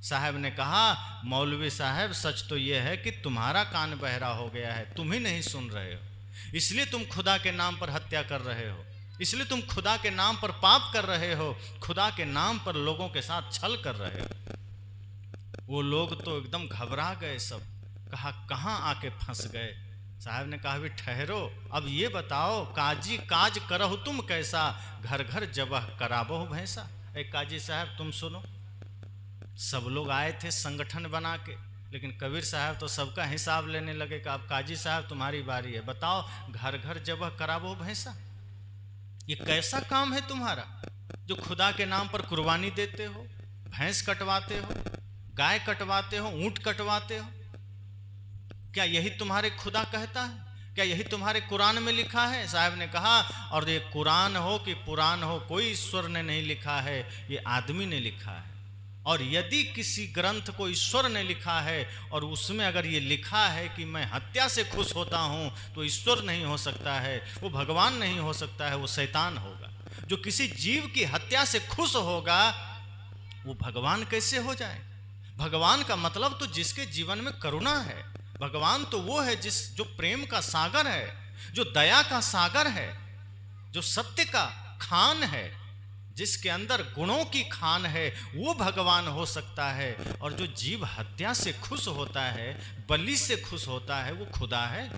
साहब ने कहा, मौलवी साहब सच तो यह है कि तुम्हारा कान बहरा हो गया है, तुम ही नहीं सुन रहे हो, इसलिए तुम खुदा के नाम पर हत्या कर रहे हो, इसलिए तुम खुदा के नाम पर पाप कर रहे हो, खुदा के नाम पर लोगों के साथ छल कर रहे हो। वो लोग तो एकदम घबरा गए सब, कहा कहाँ आके फंस गए। साहब ने कहा भी ठहरो, अब ये बताओ काजी काज करहु तुम कैसा, घर घर जबह कराबो भैंसा। ए काजी साहब तुम सुनो, सब लोग आए थे संगठन बना के, लेकिन कबीर साहब तो सबका हिसाब लेने लगे कि अब काजी साहब तुम्हारी बारी है, बताओ घर घर जबह कराबो भैंसा। ये कैसा काम है तुम्हारा जो खुदा के नाम पर कुर्बानी देते हो, भैंस कटवाते हो, गाय कटवाते हो, ऊंट कटवाते हो? क्या यही तुम्हारे खुदा कहता है? क्या यही तुम्हारे कुरान में लिखा है? साहब ने कहा, और ये कुरान हो कि पुराण हो, कोई ईश्वर ने नहीं लिखा है, ये आदमी ने लिखा है। और यदि किसी ग्रंथ को ईश्वर ने लिखा है और उसमें अगर ये लिखा है कि मैं हत्या से खुश होता हूँ, तो ईश्वर नहीं हो सकता है, वो भगवान नहीं हो सकता है, वो शैतान होगा। जो किसी जीव की हत्या से खुश होगा वो भगवान कैसे हो जाए? भगवान का मतलब तो जिसके जीवन में करुणा है, भगवान तो वो है जो प्रेम का सागर है, जो दया का सागर है, जो सत्य का खान है, जिसके अंदर गुणों की खान है, वो भगवान हो सकता है। और जो जीव हत्या से खुश होता है, बलि से खुश होता है, वो खुदा है।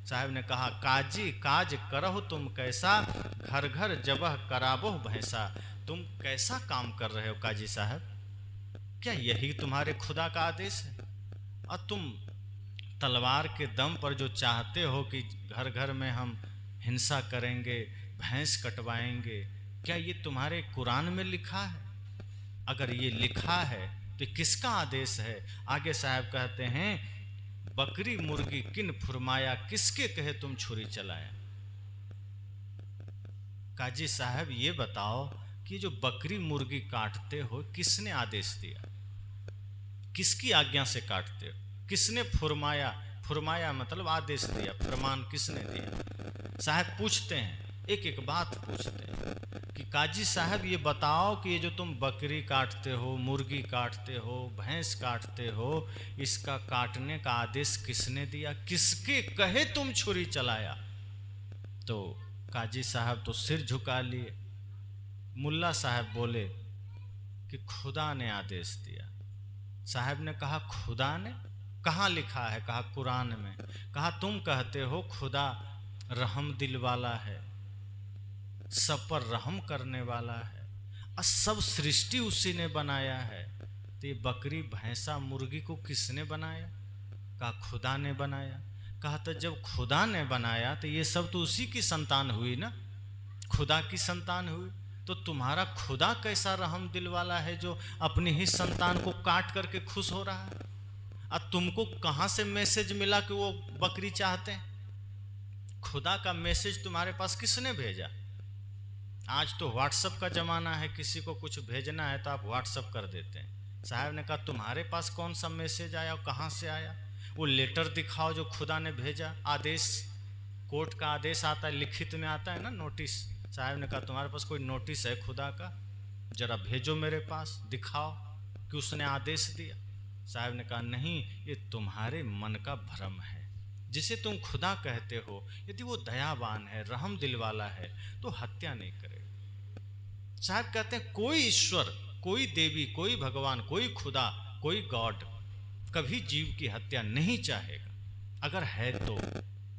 साहब ने कहा, काजी काज करहु तुम कैसा, घर घर जबह कराबो भैंसा। तुम कैसा काम कर रहे हो काजी साहब? क्या यही तुम्हारे खुदा का आदेश है? और तुम तलवार के दम पर जो चाहते हो कि घर घर में हम हिंसा करेंगे, भैंस कटवाएंगे, क्या ये तुम्हारे कुरान में लिखा है? अगर ये लिखा है तो किसका आदेश है? आगे साहब कहते हैं, बकरी मुर्गी किन फुरमाया, किसके कहे तुम छुरी चलाया। काजी साहब ये बताओ कि जो बकरी मुर्गी काटते हो किसने आदेश दिया? किसकी आज्ञा से काटते हो? किसने फुरमाया? फुरमाया मतलब आदेश दिया, प्रमाण किसने दिया? साहब पूछते हैं, एक एक बात पूछते हैं कि काजी साहब ये बताओ कि ये जो तुम बकरी काटते हो, मुर्गी काटते हो, भैंस काटते हो, इसका काटने का आदेश किसने दिया? किसके कहे तुम छुरी चलाया? तो काजी साहब तो सिर झुका लिए। मुल्ला साहब बोले कि खुदा ने आदेश दिया। साहब ने कहा, खुदा ने? कहाँ लिखा है? कहा कुरान में। कहा तुम कहते हो खुदा रहम दिल वाला है, सब पर रहम करने वाला है, और सब सृष्टि उसी ने बनाया है, तो ये बकरी भैंसा मुर्गी को किसने बनाया? कहा खुदा ने बनाया। कहा तो जब खुदा ने बनाया तो ये सब तो उसी की संतान हुई ना, खुदा की संतान हुई। तो तुम्हारा खुदा कैसा रहम दिल वाला है जो अपनी ही संतान को काट करके खुश हो रहा है? और तुमको कहाँ से मैसेज मिला कि वो बकरी चाहते हैं? खुदा का मैसेज तुम्हारे पास किसने भेजा? आज तो व्हाट्सएप का ज़माना है, किसी को कुछ भेजना है तो आप व्हाट्सएप कर देते हैं। साहब ने कहा तुम्हारे पास कौन सा मैसेज आया और कहाँ से आया? वो लेटर दिखाओ जो खुदा ने भेजा, आदेश, कोर्ट का आदेश आता है, लिखित में आता है ना, नोटिस। साहब ने कहा तुम्हारे पास कोई नोटिस है खुदा का? जरा भेजो मेरे पास, दिखाओ कि उसने आदेश दिया। साहब ने कहा नहीं, ये तुम्हारे मन का भ्रम है। जिसे तुम खुदा कहते हो, यदि वो दयावान है, रहम दिल वाला है, तो हत्या नहीं करेगा। साहब कहते हैं कोई ईश्वर, कोई देवी, कोई भगवान, कोई खुदा, कोई गॉड कभी जीव की हत्या नहीं चाहेगा। अगर है तो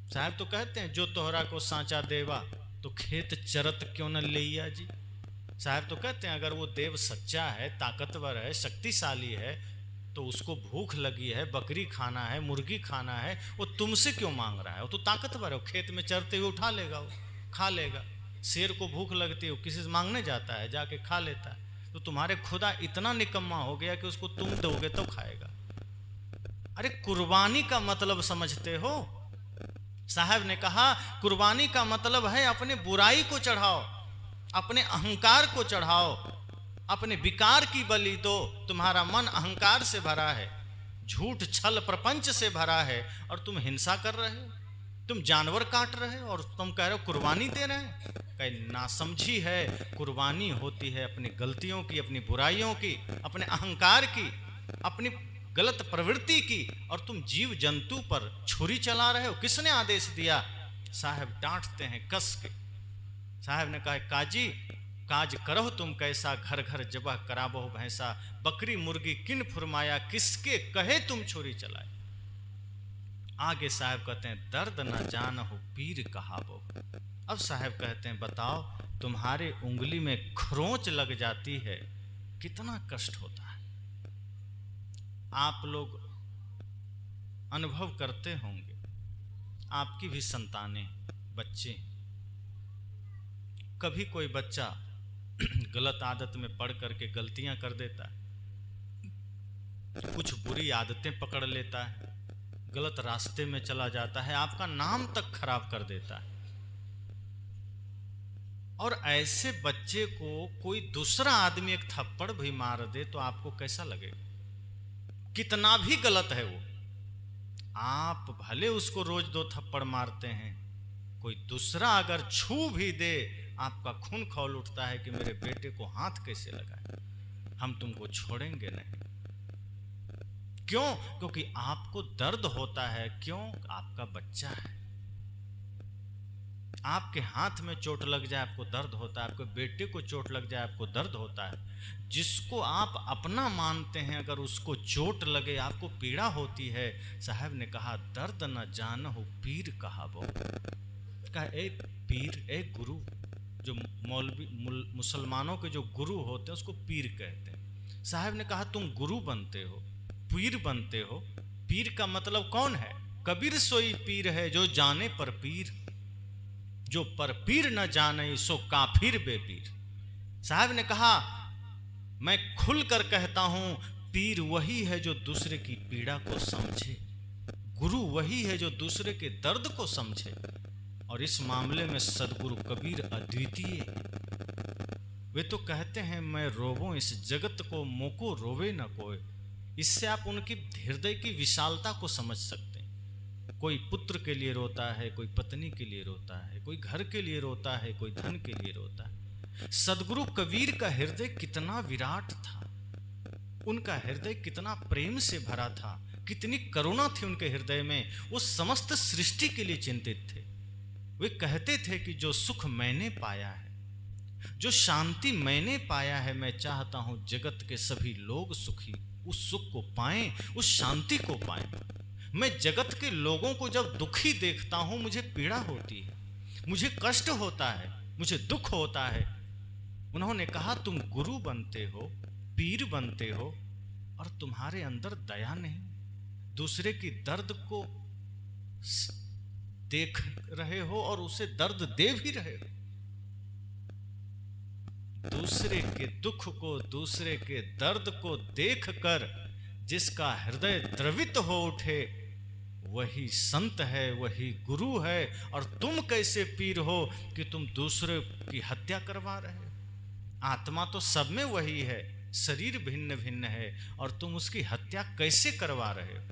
साहब तो कहते हैं, जो तोहरा को सांचा देवा तो खेत चरत क्यों न लिया जी। साहब तो कहते हैं अगर वो देव सच्चा है, ताकतवर है, शक्तिशाली है, तो उसको भूख लगी है, बकरी खाना है, मुर्गी खाना है, वो तुमसे क्यों मांग रहा है? वो तो ताकतवर है, वो खेत में चरते हुए उठा लेगा, वो खा लेगा। शेर को भूख लगती है, वो किसी से मांगने जाता है, जाके खा लेता है। तो तुम्हारे खुदा इतना निकम्मा हो गया कि उसको तुम दोगे तो खाएगा। अरे कुर्बानी का मतलब समझते हो? साहब ने कहा कुर्बानी का मतलब है अपने बुराई को चढ़ाओ, अपने अहंकार को चढ़ाओ, अपने विकार की बलि दो। तुम्हारा मन अहंकार से भरा है, झूठ छल प्रपंच से भरा है, और तुम हिंसा कर रहे हो, तुम जानवर काट रहे हो और तुम कह रहे हो कुर्बानी दे रहे हैं। कहीं नासमझी है। कुर्बानी होती है अपनी गलतियों की, अपनी बुराइयों की, अपने अहंकार की। अपनी गलत प्रवृत्ति की और तुम जीव जंतु पर छुरी चला रहे हो, किसने आदेश दिया? साहब डांटते हैं कस के। साहब ने कहा, काजी काज करहो तुम कैसा, घर घर जबह कराबो भैंसा, बकरी मुर्गी किन फुरमाया, किसके कहे तुम छुरी चलाए। आगे साहब कहते हैं, दर्द न जानहु पीर कहाबो। अब साहब कहते हैं, बताओ तुम्हारे उंगली में खरोंच लग जाती है, कितना कष्ट होता है। आप लोग अनुभव करते होंगे, आपकी भी संतानें, बच्चे, कभी कोई बच्चा गलत आदत में पड़ करके गलतियां कर देता है, कुछ बुरी आदतें पकड़ लेता है, गलत रास्ते में चला जाता है, आपका नाम तक खराब कर देता है। और ऐसे बच्चे को कोई दूसरा आदमी एक थप्पड़ भी मार दे तो आपको कैसा लगेगा? कितना भी गलत है वो, आप भले उसको रोज 2 थप्पड़ मारते हैं, कोई दूसरा अगर छू भी दे आपका खून खौल उठता है कि मेरे बेटे को हाथ कैसे लगाए, हम तुमको छोड़ेंगे नहीं। क्यों? क्योंकि आपको दर्द होता है। क्यों? आपका बच्चा है। आपके हाथ में चोट लग जाए आपको दर्द होता है, आपके बेटे को चोट लग जाए आपको दर्द होता है। जिसको आप अपना मानते हैं अगर उसको चोट लगे आपको पीड़ा होती है। साहब ने कहा, दर्द न जानहु पीर कहाबो। कहा, ए पीर, ए गुरु, जो मौलवी मुसलमानों के जो गुरु होते हैं उसको पीर कहते हैं। साहब ने कहा, तुम गुरु बनते हो, पीर बनते हो। पीर का मतलब कौन है? कबीर सोई पीर है जो जाने पर पीर, जो पर पीर न जाने सो काफिर बेपीर। साहब ने कहा, मैं खुलकर कहता हूं, पीर वही है जो दूसरे की पीड़ा को समझे, गुरु वही है जो दूसरे के दर्द को समझे। और इस मामले में सदगुरु कबीर अद्वितीय। वे तो कहते हैं, मैं रोवो इस जगत को, मोको रोवे न कोई। इससे आप उनकी हृदय की विशालता को समझ सकते हैं। कोई पुत्र के लिए रोता है, कोई पत्नी के लिए रोता है, कोई घर के लिए रोता है, कोई धन के लिए रोता है। सदगुरु कबीर का हृदय कितना विराट था, उनका हृदय कितना प्रेम से भरा था, कितनी करुणा थी उनके हृदय में। वो समस्त सृष्टि के लिए चिंतित थे। वे कहते थे कि जो सुख मैंने पाया है, जो शांति मैंने पाया है, मैं चाहता हूं जगत के सभी लोग सुखी उस सुख को पाएं, उस शांति को पाएं। मैं जगत के लोगों को जब दुखी देखता हूं मुझे पीड़ा होती है, मुझे कष्ट होता है, मुझे दुख होता है। उन्होंने कहा, तुम गुरु बनते हो, पीर बनते हो, और तुम्हारे अंदर दया नहीं, दूसरे की दर्द को देख रहे हो और उसे दर्द दे भी रहे हो। दूसरे के दुख को, दूसरे के दर्द को देखकर जिसका हृदय द्रवित हो उठे वही संत है, वही गुरु है। और तुम कैसे पीर हो कि तुम दूसरे की हत्या करवा रहे हो? आत्मा तो सब में वही है, शरीर भिन्न भिन्न है, और तुम उसकी हत्या कैसे करवा रहे हो?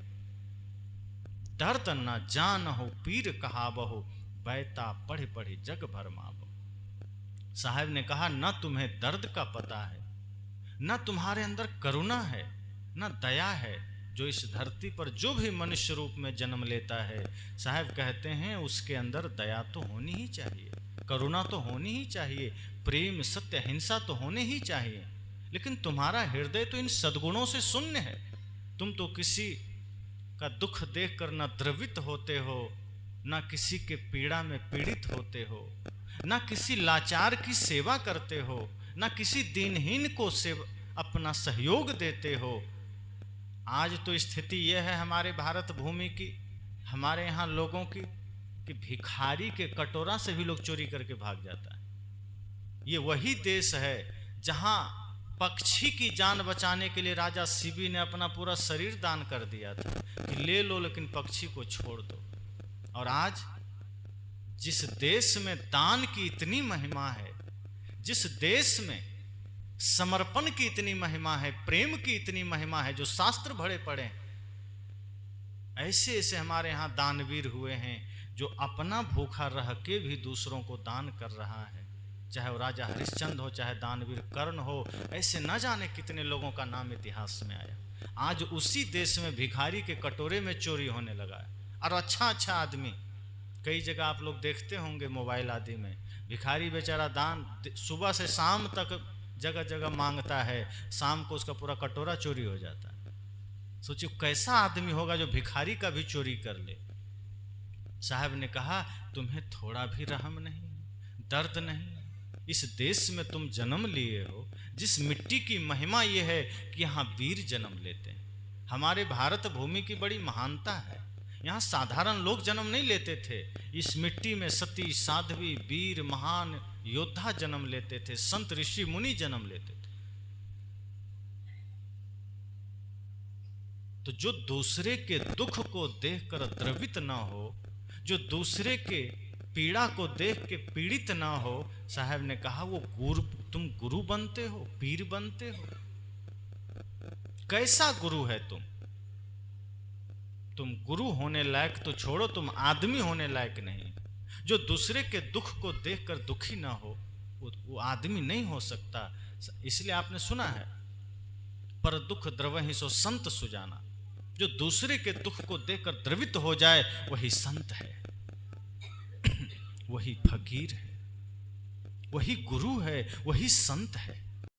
दर्द न जानहु पीर कहाबहु, बैता पढ़ पढ़ जग भरमाबहु। साहब ने कहा, न तुम्हें दर्द का पता है, न तुम्हारे अंदर करुणा है, न दया है। जो इस धरती पर जो भी मनुष्य रूप में जन्म लेता है, साहब कहते हैं उसके अंदर दया तो होनी ही चाहिए, करुणा तो होनी ही चाहिए, प्रेम, सत्य, हिंसा तो होने ही चाहिए। लेकिन तुम्हारा हृदय तो इन सद्गुणों से शून्य है। तुम तो किसी का दुख देखकर न द्रवित होते हो, न किसी के पीड़ा में पीड़ित होते हो, न किसी लाचार की सेवा करते हो, न किसी दीनहीन को अपना सहयोग देते हो। आज तो स्थिति यह है हमारे भारत भूमि की, हमारे यहाँ लोगों की, कि भिखारी के कटोरा से भी लोग चोरी करके भाग जाता है। ये वही देश है जहाँ पक्षी की जान बचाने के लिए राजा शिवी ने अपना पूरा शरीर दान कर दिया था कि ले लो लेकिन पक्षी को छोड़ दो। और आज जिस देश में दान की इतनी महिमा है, जिस देश में समर्पण की इतनी महिमा है, प्रेम की इतनी महिमा है, जो शास्त्र भरे पड़े हैं, ऐसे ऐसे हमारे यहाँ दानवीर हुए हैं जो अपना भूखा रह के भी दूसरों को दान कर रहा है। चाहे वो राजा हरिश्चंद्र हो, चाहे दानवीर कर्ण हो, ऐसे न जाने कितने लोगों का नाम इतिहास में आया। आज उसी देश में भिखारी के कटोरे में चोरी होने लगा है। और अच्छा अच्छा आदमी, कई जगह आप लोग देखते होंगे मोबाइल आदि में, भिखारी बेचारा दान सुबह से शाम तक जगह जगह मांगता है, शाम को उसका पूरा कटोरा चोरी हो जाता है। सोचिए कैसा आदमी होगा जो भिखारी का भी चोरी कर ले। साहब ने कहा तुम्हें थोड़ा भी रहम नहीं, दर्द नहीं। इस देश में तुम जन्म लिए हो, जिस मिट्टी की महिमा ये है कि यहाँ वीर जन्म लेते हैं। हमारे भारत भूमि की बड़ी महानता है, यहाँ साधारण लोग जन्म नहीं लेते थे। इस मिट्टी में सती साध्वी वीर महान योद्धा जन्म लेते थे, संत ऋषि मुनि जन्म लेते थे। तो जो दूसरे के दुख को देखकर द्रवित ना हो, जो दूसरे के पीड़ा को देख के पीड़ित ना हो, साहब ने कहा वो तुम गुरु बनते हो, पीर बनते हो। कैसा गुरु है तुम गुरु होने लायक तो छोड़ो, तुम आदमी होने लायक नहीं। जो दूसरे के दुख को देखकर दुखी ना हो, वो आदमी नहीं हो सकता। इसलिए आपने सुना है, पर दुख द्रवहि सो संत सुजाना। जो दूसरे के दुख को देखकर द्रवित हो जाए वही संत है, वही फकीर है, वही गुरु है, वही संत है।